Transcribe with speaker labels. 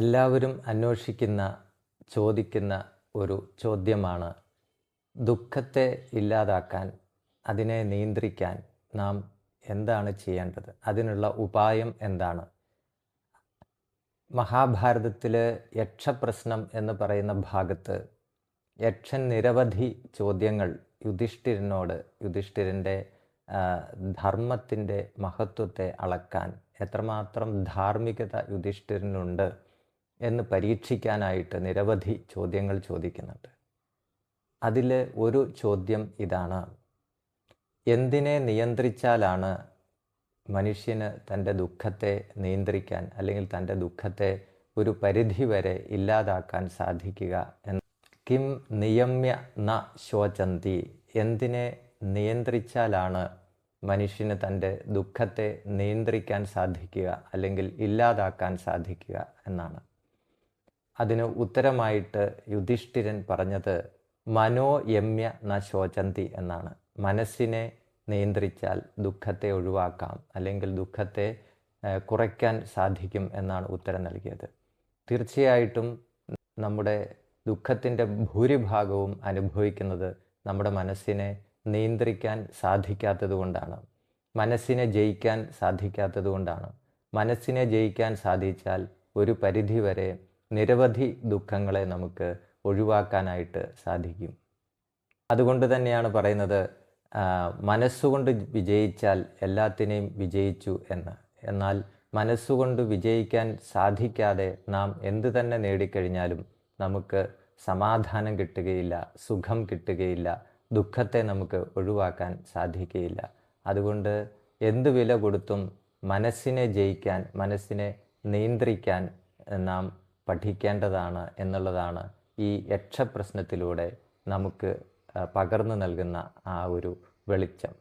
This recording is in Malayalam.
Speaker 1: എല്ലാവരും അന്വേഷിക്കുന്ന, ചോദിക്കുന്ന ഒരു ചോദ്യമാണ് ദുഃഖത്തെ ഇല്ലാതാക്കാൻ, അതിനെ നിയന്ത്രിക്കാൻ നാം എന്താണ് ചെയ്യേണ്ടത്? അതിനുള്ള ഉപായം എന്താണ്? മഹാഭാരതത്തിലെ യക്ഷപ്രശ്നം എന്ന് പറയുന്ന ഭാഗത്ത് യക്ഷൻ നിരവധി ചോദ്യങ്ങൾ യുധിഷ്ഠിരൻ്റെ ധർമ്മത്തിൻ്റെ മഹത്വത്തെ അളക്കാൻ, എത്രമാത്രം ധാർമ്മികത യുധിഷ്ഠിരനുണ്ട് എന്ന് പരീക്ഷിക്കാനായിട്ട് നിരവധി ചോദ്യങ്ങൾ ചോദിക്കുന്നുണ്ട്. അതിൽ ഒരു ചോദ്യം ഇതാണ്: എന്തിനെ നിയന്ത്രിച്ചാലാണ് മനുഷ്യന് തൻ്റെ ദുഃഖത്തെ നിയന്ത്രിക്കാൻ, അല്ലെങ്കിൽ തൻ്റെ ദുഃഖത്തെ ഒരു പരിധിവരെ ഇല്ലാതാക്കാൻ സാധിക്കുക എന്ന്? കിം നിയമ്യ ന ശോചന്തി, എന്തിനെ നിയന്ത്രിച്ചാലാണ് മനുഷ്യന് തൻ്റെ ദുഃഖത്തെ നിയന്ത്രിക്കാൻ സാധിക്കുക, അല്ലെങ്കിൽ ഇല്ലാതാക്കാൻ സാധിക്കുക എന്നാണ്. അതിന് ഉത്തരമായിട്ട് യുധിഷ്ഠിരൻ പറഞ്ഞത് മനോയമ്യ ന ശോചന്തി എന്നാണ്. മനസ്സിനെ നിയന്ത്രിച്ചാൽ ദുഃഖത്തെ ഒഴിവാക്കാം, അല്ലെങ്കിൽ ദുഃഖത്തെ കുറയ്ക്കാൻ സാധിക്കും എന്നാണ് ഉത്തരം നൽകിയത്. തീർച്ചയായിട്ടും നമ്മുടെ ദുഃഖത്തിൻ്റെ ഭൂരിഭാഗവും അനുഭവിക്കുന്നത് നമ്മുടെ മനസ്സിനെ നിയന്ത്രിക്കാൻ സാധിക്കാത്തത് കൊണ്ടാണ്, മനസ്സിനെ ജയിക്കാൻ സാധിക്കാത്തത് കൊണ്ടാണ്. മനസ്സിനെ ജയിക്കാൻ സാധിച്ചാൽ ഒരു പരിധിവരെ നിരവധി ദുഃഖങ്ങളെ നമുക്ക് ഒഴിവാക്കാനായിട്ട് സാധിക്കും. അതുകൊണ്ട് തന്നെയാണ് പറയുന്നത്, മനസ്സുകൊണ്ട് വിജയിച്ചാൽ എല്ലാത്തിനെയും വിജയിച്ചു എന്ന്. എന്നാൽ മനസ്സുകൊണ്ട് വിജയിക്കാൻ സാധിക്കാതെ നാം എന്തു തന്നെ നേടിക്കഴിഞ്ഞാലും നമുക്ക് സമാധാനം കിട്ടുകയില്ല, സുഖം കിട്ടുകയില്ല, ദുഃഖത്തെ നമുക്ക് ഒഴിവാക്കാൻ സാധിക്കുകയില്ല. അതുകൊണ്ട് എന്ത് വില കൊടുത്തും മനസ്സിനെ ജയിക്കാൻ, മനസ്സിനെ നിയന്ത്രിക്കാൻ നാം പഠിക്കേണ്ടതാണ് എന്നുള്ളതാണ് ഈ യക്ഷപ്രശ്നത്തിലൂടെ നമുക്ക് പകർന്നു നൽകുന്ന ആ ഒരു വെളിച്ചം.